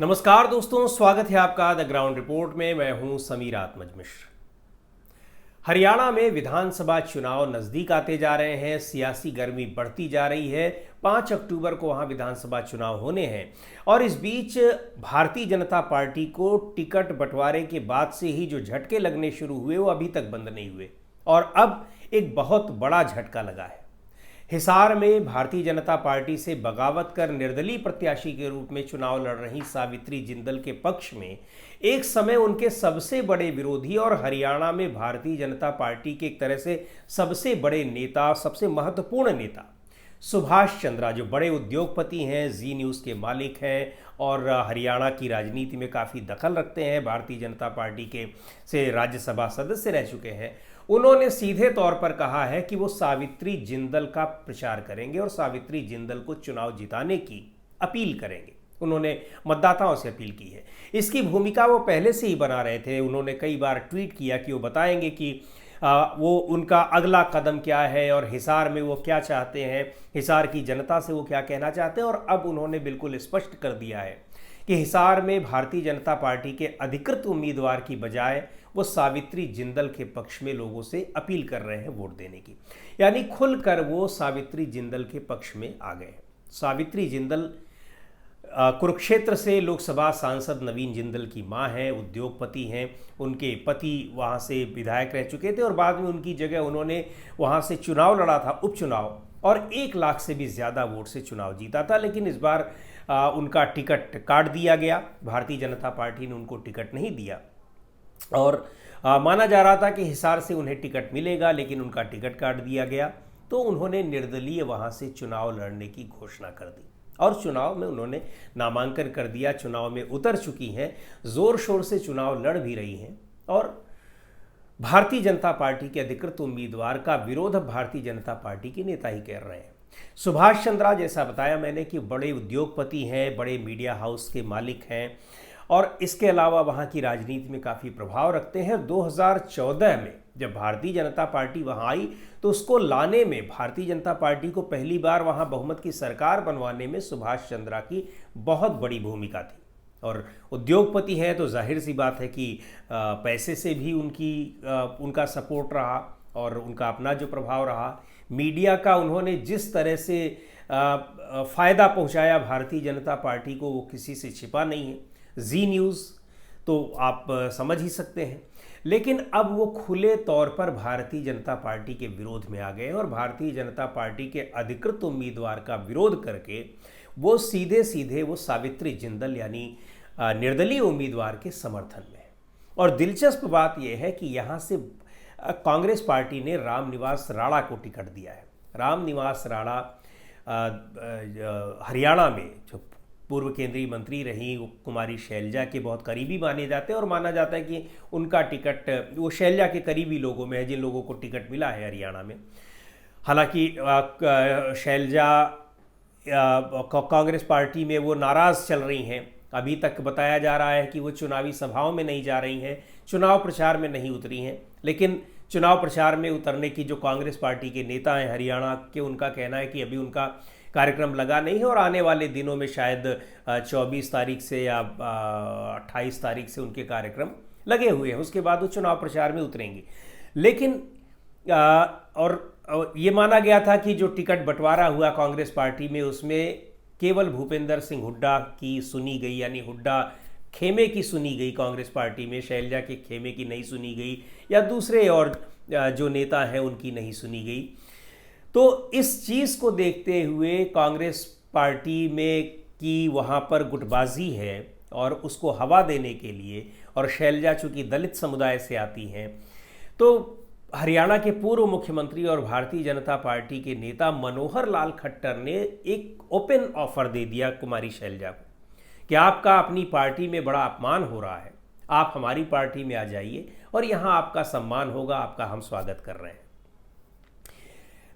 नमस्कार दोस्तों, स्वागत है आपका द ग्राउंड रिपोर्ट में। मैं हूं समीर आत्मज मिश्र। हरियाणा में विधानसभा चुनाव नजदीक आते जा रहे हैं, सियासी गर्मी बढ़ती जा रही है। 5 अक्टूबर को वहां विधानसभा चुनाव होने हैं और इस बीच भारतीय जनता पार्टी को टिकट बंटवारे के बाद से ही जो झटके लगने शुरू हुए वो अभी तक बंद नहीं हुए और अब एक बहुत बड़ा झटका लगा है। हिसार में भारतीय जनता पार्टी से बगावत कर निर्दलीय प्रत्याशी के रूप में चुनाव लड़ रही सावित्री जिंदल के पक्ष में एक समय उनके सबसे बड़े विरोधी और हरियाणा में भारतीय जनता पार्टी के एक तरह से सबसे बड़े नेता, सबसे महत्वपूर्ण नेता सुभाष चंद्रा, जो बड़े उद्योगपति हैं, जी न्यूज़ के मालिक हैं और हरियाणा की राजनीति में काफ़ी दखल रखते हैं, भारतीय जनता पार्टी के से राज्यसभा सदस्य रह चुके हैं, उन्होंने सीधे तौर पर कहा है कि वो सावित्री जिंदल का प्रचार करेंगे और सावित्री जिंदल को चुनाव जिताने की अपील करेंगे। उन्होंने मतदाताओं से अपील की है। इसकी भूमिका वो पहले से ही बना रहे थे। उन्होंने कई बार ट्वीट किया कि वो बताएंगे कि वो उनका अगला कदम क्या है और हिसार में वो क्या चाहते हैं, हिसार की जनता से वो क्या कहना चाहते हैं। और अब उन्होंने बिल्कुल स्पष्ट कर दिया है कि हिसार में भारतीय जनता पार्टी के अधिकृत उम्मीदवार की बजाय वो सावित्री जिंदल के पक्ष में लोगों से अपील कर रहे हैं वोट देने की। यानी खुलकर वो सावित्री जिंदल के पक्ष में आ गए हैं। सावित्री जिंदल कुरुक्षेत्र से लोकसभा सांसद नवीन जिंदल की मां हैं, उद्योगपति हैं। उनके पति वहां से विधायक रह चुके थे और बाद में उनकी जगह उन्होंने वहां से चुनाव लड़ा था, उपचुनाव, और 1 लाख से भी ज़्यादा वोट से चुनाव जीता था। लेकिन इस बार उनका टिकट काट दिया गया। भारतीय जनता पार्टी ने उनको टिकट नहीं दिया और माना जा रहा था कि हिसार से उन्हें टिकट मिलेगा, लेकिन उनका टिकट काट दिया गया। तो उन्होंने निर्दलीय वहां से चुनाव लड़ने की घोषणा कर दी और चुनाव में उन्होंने नामांकन कर दिया। चुनाव में उतर चुकी हैं, जोर शोर से चुनाव लड़ भी रही हैं और भारतीय जनता पार्टी के अधिकृत उम्मीदवार का विरोध भारतीय जनता पार्टी के नेता ही कर रहे हैं। सुभाष चंद्रा, जैसा बताया मैंने, कि बड़े उद्योगपति हैं, बड़े मीडिया हाउस के मालिक हैं और इसके अलावा वहाँ की राजनीति में काफ़ी प्रभाव रखते हैं। 2014 में जब भारतीय जनता पार्टी वहाँ आई तो उसको लाने में, भारतीय जनता पार्टी को पहली बार वहाँ बहुमत की सरकार बनवाने में सुभाष चंद्रा की बहुत बड़ी भूमिका थी। और उद्योगपति हैं तो जाहिर सी बात है कि पैसे से भी उनका सपोर्ट रहा और उनका अपना जो प्रभाव रहा। मीडिया का उन्होंने जिस तरह से फ़ायदा पहुंचाया भारतीय जनता पार्टी को, वो किसी से छिपा नहीं है। जी न्यूज़ तो आप समझ ही सकते हैं। लेकिन अब वो खुले तौर पर भारतीय जनता पार्टी के विरोध में आ गए हैं और भारतीय जनता पार्टी के अधिकृत उम्मीदवार का विरोध करके वो सीधे सीधे वो सावित्री जिंदल यानी निर्दलीय उम्मीदवार के समर्थन में है। और दिलचस्प बात यह है कि यहाँ से कांग्रेस पार्टी ने रामनिवास राणा को टिकट दिया है। रामनिवास राणा हरियाणा में जो पूर्व केंद्रीय मंत्री रही कुमारी शैलजा के बहुत करीबी माने जाते हैं और माना जाता है कि उनका टिकट वो शैलजा के करीबी लोगों में है जिन लोगों को टिकट मिला है हरियाणा में। हालांकि शैलजा कांग्रेस पार्टी में वो नाराज़ चल रही हैं। अभी तक बताया जा रहा है कि वो चुनावी सभाओं में नहीं जा रही हैं, चुनाव प्रचार में नहीं उतरी हैं। लेकिन चुनाव प्रचार में उतरने की जो कांग्रेस पार्टी के नेता हैं हरियाणा के, उनका कहना है कि अभी उनका कार्यक्रम लगा नहीं है और आने वाले दिनों में शायद 24 तारीख से या 28 तारीख से उनके कार्यक्रम लगे हुए हैं। उसके बाद वो चुनाव प्रचार में उतरेंगे। लेकिन और ये माना गया था कि जो टिकट बंटवारा हुआ कांग्रेस पार्टी में, उसमें केवल भूपेंद्र सिंह हुड्डा की सुनी गई, यानी हुड्डा खेमे की सुनी गई कांग्रेस पार्टी में, शैलजा के खेमे की नहीं सुनी गई या दूसरे और जो नेता हैं उनकी नहीं सुनी गई। तो इस चीज़ को देखते हुए कांग्रेस पार्टी में कि वहाँ पर गुटबाजी है और उसको हवा देने के लिए, और शैलजा चूँकि दलित समुदाय से आती हैं, तो हरियाणा के पूर्व मुख्यमंत्री और भारतीय जनता पार्टी के नेता मनोहर लाल खट्टर ने एक ओपन ऑफर दे दिया कुमारी शैलजा को कि आपका अपनी पार्टी में बड़ा अपमान हो रहा है, आप हमारी पार्टी में आ जाइए और यहाँ आपका सम्मान होगा, आपका हम स्वागत कर रहे हैं।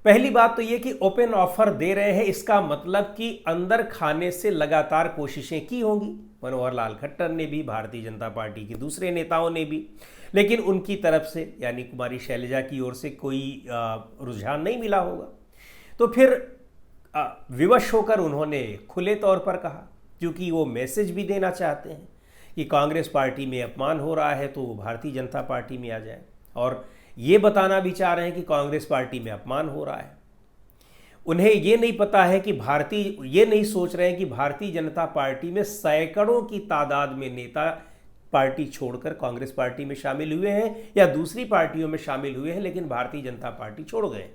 पहली बात तो ये कि ओपन ऑफर दे रहे हैं, इसका मतलब कि अंदर खाने से लगातार कोशिशें की होंगी मनोहर लाल खट्टर ने भी, भारतीय जनता पार्टी के दूसरे नेताओं ने भी, लेकिन उनकी तरफ से यानी कुमारी शैलजा की ओर से कोई रुझान नहीं मिला होगा। तो फिर विवश होकर उन्होंने खुले तौर पर कहा क्योंकि वो मैसेज भी देना चाहते हैं कि कांग्रेस पार्टी में अपमान हो रहा है तो वो भारतीय जनता पार्टी में आ जाए, और ये बताना भी चाह रहे हैं कि कांग्रेस पार्टी में अपमान हो रहा है। उन्हें ये नहीं पता है कि ये नहीं सोच रहे हैं कि भारतीय जनता पार्टी में सैकड़ों की तादाद में नेता पार्टी छोड़कर कांग्रेस पार्टी में शामिल हुए हैं या दूसरी पार्टियों में शामिल हुए हैं, लेकिन भारतीय जनता पार्टी छोड़ गए।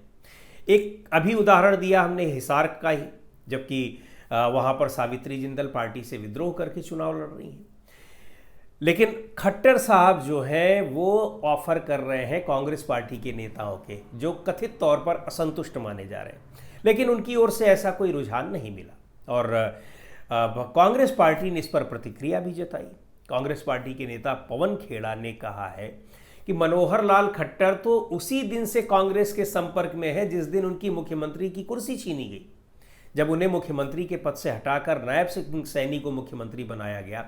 एक अभी उदाहरण दिया हमने हिसार का ही, जबकि वहाँ पर सावित्री जिंदल पार्टी से विद्रोह करके चुनाव लड़ रही हैं। लेकिन खट्टर साहब जो हैं वो ऑफर कर रहे हैं कांग्रेस पार्टी के नेताओं के, जो कथित तौर पर असंतुष्ट माने जा रहे हैं, लेकिन उनकी ओर से ऐसा कोई रुझान नहीं मिला। और कांग्रेस पार्टी ने इस पर प्रतिक्रिया भी जताई। कांग्रेस पार्टी के नेता पवन खेड़ा ने कहा है कि मनोहर लाल खट्टर तो उसी दिन से कांग्रेस के संपर्क में है जिस दिन उनकी मुख्यमंत्री की कुर्सी छीनी गई। जब उन्हें मुख्यमंत्री के पद से हटाकर नायब सैनी को मुख्यमंत्री बनाया गया,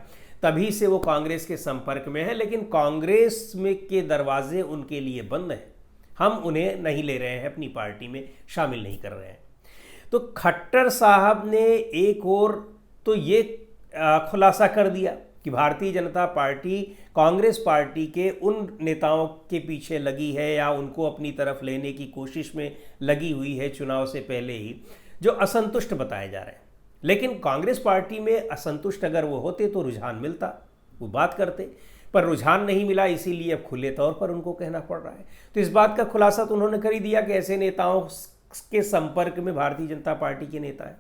तभी से वो कांग्रेस के संपर्क में है, लेकिन कांग्रेस में के दरवाजे उनके लिए बंद हैं। हम उन्हें नहीं ले रहे हैं, अपनी पार्टी में शामिल नहीं कर रहे हैं। तो खट्टर साहब ने एक और तो ये खुलासा कर दिया कि भारतीय जनता पार्टी कांग्रेस पार्टी के उन नेताओं के पीछे लगी है या उनको अपनी तरफ लेने की कोशिश में लगी हुई है चुनाव से पहले ही, जो असंतुष्ट बताए जा रहे हैं। लेकिन कांग्रेस पार्टी में असंतुष्ट अगर वो होते तो रुझान मिलता, वो बात करते, पर रुझान नहीं मिला, इसीलिए अब खुले तौर पर उनको कहना पड़ रहा है। तो इस बात का खुलासा तो उन्होंने कर ही दिया कि ऐसे नेताओं के संपर्क में भारतीय जनता पार्टी के नेता है।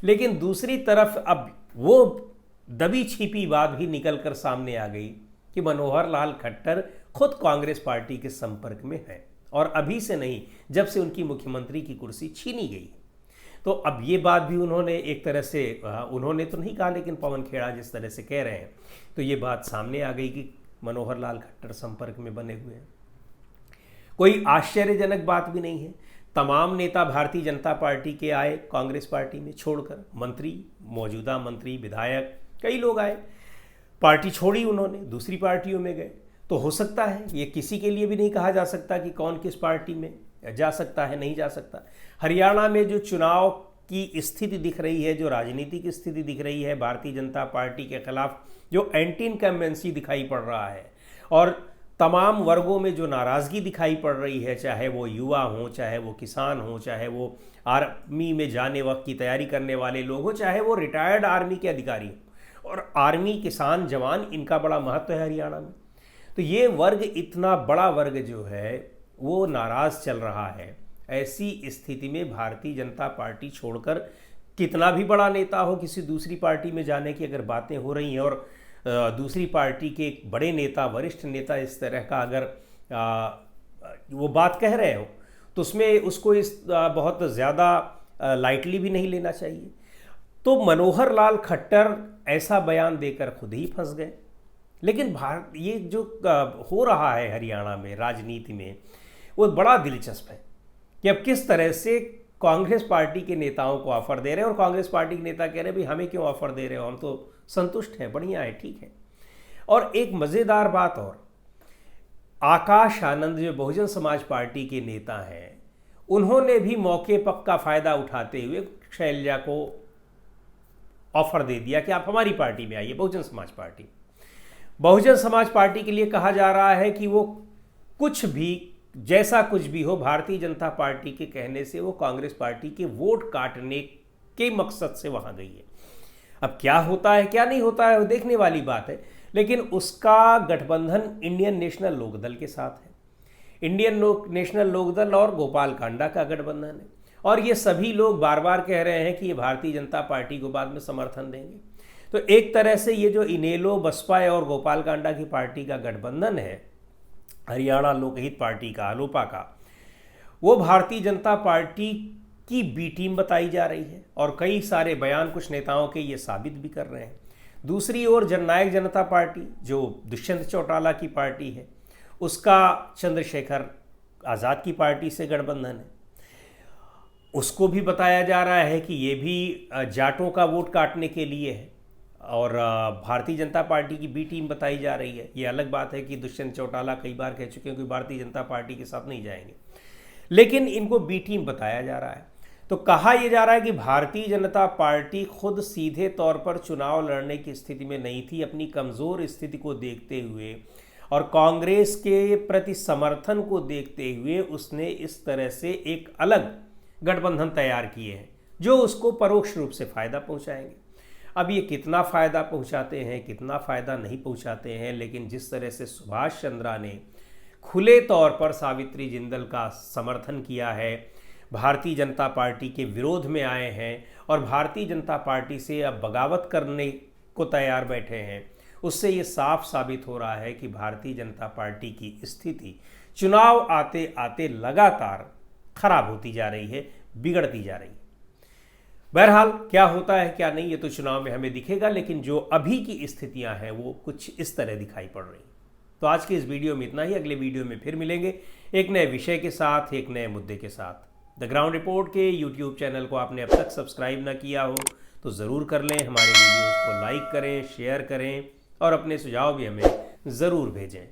लेकिन दूसरी तरफ अब वो दबी छिपी बात भी निकल कर सामने आ गई कि मनोहर लाल खट्टर खुद कांग्रेस पार्टी के संपर्क में है, और अभी से नहीं, जब से उनकी मुख्यमंत्री की कुर्सी छीनी गई। तो अब ये बात भी उन्होंने एक तरह से, उन्होंने तो नहीं कहा, लेकिन पवन खेड़ा जिस तरह से कह रहे हैं, तो ये बात सामने आ गई कि मनोहर लाल खट्टर संपर्क में बने हुए हैं। कोई आश्चर्यजनक बात भी नहीं है। तमाम नेता भारतीय जनता पार्टी के आए कांग्रेस पार्टी में छोड़कर, मंत्री, मौजूदा मंत्री, विधायक, कई लोग आए, पार्टी छोड़ी उन्होंने, दूसरी पार्टियों में गए। तो हो सकता है, ये किसी के लिए भी नहीं कहा जा सकता कि कौन किस पार्टी में जा सकता है, नहीं जा सकता। हरियाणा में जो चुनाव की स्थिति दिख रही है, जो राजनीतिक स्थिति दिख रही है, भारतीय जनता पार्टी के खिलाफ जो एंटी इनकम्बेंसी दिखाई पड़ रहा है और तमाम वर्गों में जो नाराज़गी दिखाई पड़ रही है, चाहे वो युवा हों, चाहे वो किसान हों, चाहे वो आर्मी में जाने वक्त की तैयारी करने वाले लोग हों, चाहे वो रिटायर्ड आर्मी के अधिकारी हों, और आर्मी, किसान, जवान, इनका बड़ा महत्व है हरियाणा में। तो ये वर्ग, इतना बड़ा वर्ग जो है वो नाराज़ चल रहा है। ऐसी स्थिति में भारतीय जनता पार्टी छोड़कर कितना भी बड़ा नेता हो, किसी दूसरी पार्टी में जाने की अगर बातें हो रही हैं और दूसरी पार्टी के एक बड़े नेता, वरिष्ठ नेता इस तरह का अगर वो बात कह रहे हो, तो उसमें उसको बहुत ज़्यादा लाइटली भी नहीं लेना चाहिए। तो मनोहर लाल खट्टर ऐसा बयान देकर खुद ही फंस गए। लेकिन ये जो हो रहा है हरियाणा में राजनीति में, वो बड़ा दिलचस्प है कि अब किस तरह से कांग्रेस पार्टी के नेताओं को ऑफर दे रहे हैं और कांग्रेस पार्टी के नेता कह रहे हैं भाई हमें क्यों ऑफर दे रहे हो, हम तो संतुष्ट हैं, बढ़िया है, ठीक है। और एक मज़ेदार बात और, आकाश आनंद जो बहुजन समाज पार्टी के नेता हैं, उन्होंने भी मौके पर का फ़ायदा उठाते हुए शैलजा को ऑफर दे दिया कि आप हमारी पार्टी में आइए, बहुजन समाज पार्टी। बहुजन समाज पार्टी के लिए कहा जा रहा है कि वो कुछ भी, जैसा कुछ भी हो, भारतीय जनता पार्टी के कहने से वो कांग्रेस पार्टी के वोट काटने के मकसद से वहां गई है। अब क्या होता है क्या नहीं होता है वो देखने वाली बात है, लेकिन उसका गठबंधन इंडियन नेशनल लोकदल के साथ है। इंडियन नेशनल लोकदल और गोपाल कांडा का गठबंधन है, और ये सभी लोग बार बार कह रहे हैं कि ये भारतीय जनता पार्टी को बाद में समर्थन देंगे। तो एक तरह से ये जो इनेलो, बसपा और गोपाल कांडा की पार्टी का गठबंधन है, हरियाणा लोकहित पार्टी का, अलोपा का, वो भारतीय जनता पार्टी की बी टीम बताई जा रही है, और कई सारे बयान कुछ नेताओं के ये साबित भी कर रहे हैं। दूसरी ओर जननायक जनता पार्टी, जो दुष्यंत चौटाला की पार्टी है, उसका चंद्रशेखर आज़ाद की पार्टी से गठबंधन है। उसको भी बताया जा रहा है कि ये भी जाटों का वोट काटने के लिए है, और भारतीय जनता पार्टी की बी टीम बताई जा रही है। ये अलग बात है कि दुष्यंत चौटाला कई बार कह चुके हैं कि भारतीय जनता पार्टी के साथ नहीं जाएंगे, लेकिन इनको बी टीम बताया जा रहा है। तो कहा यह जा रहा है कि भारतीय जनता पार्टी खुद सीधे तौर पर चुनाव लड़ने की स्थिति में नहीं थी। अपनी कमज़ोर स्थिति को देखते हुए और कांग्रेस के प्रति समर्थन को देखते हुए उसने इस तरह से एक अलग गठबंधन तैयार किए हैं जो उसको परोक्ष रूप से फ़ायदा पहुंचाएंगे। अब ये कितना फ़ायदा पहुंचाते हैं, कितना फ़ायदा नहीं पहुंचाते हैं, लेकिन जिस तरह से सुभाष चंद्रा ने खुले तौर पर सावित्री जिंदल का समर्थन किया है, भारतीय जनता पार्टी के विरोध में आए हैं और भारतीय जनता पार्टी से अब बगावत करने को तैयार बैठे हैं, उससे ये साफ साबित हो रहा है कि भारतीय जनता पार्टी की स्थिति चुनाव आते आते लगातार खराब होती जा रही है, बिगड़ती जा रही है। बहरहाल क्या होता है क्या नहीं ये तो चुनाव में हमें दिखेगा, लेकिन जो अभी की स्थितियां हैं वो कुछ इस तरह दिखाई पड़ रही। तो आज के इस वीडियो में इतना ही। अगले वीडियो में फिर मिलेंगे एक नए विषय के साथ, एक नए मुद्दे के साथ। द ग्राउंड रिपोर्ट के यूट्यूब चैनल को आपने अब तक सब्सक्राइब ना किया हो तो ज़रूर कर लें। हमारे वीडियोज़ को लाइक करें, शेयर करें और अपने सुझाव भी हमें ज़रूर भेजें।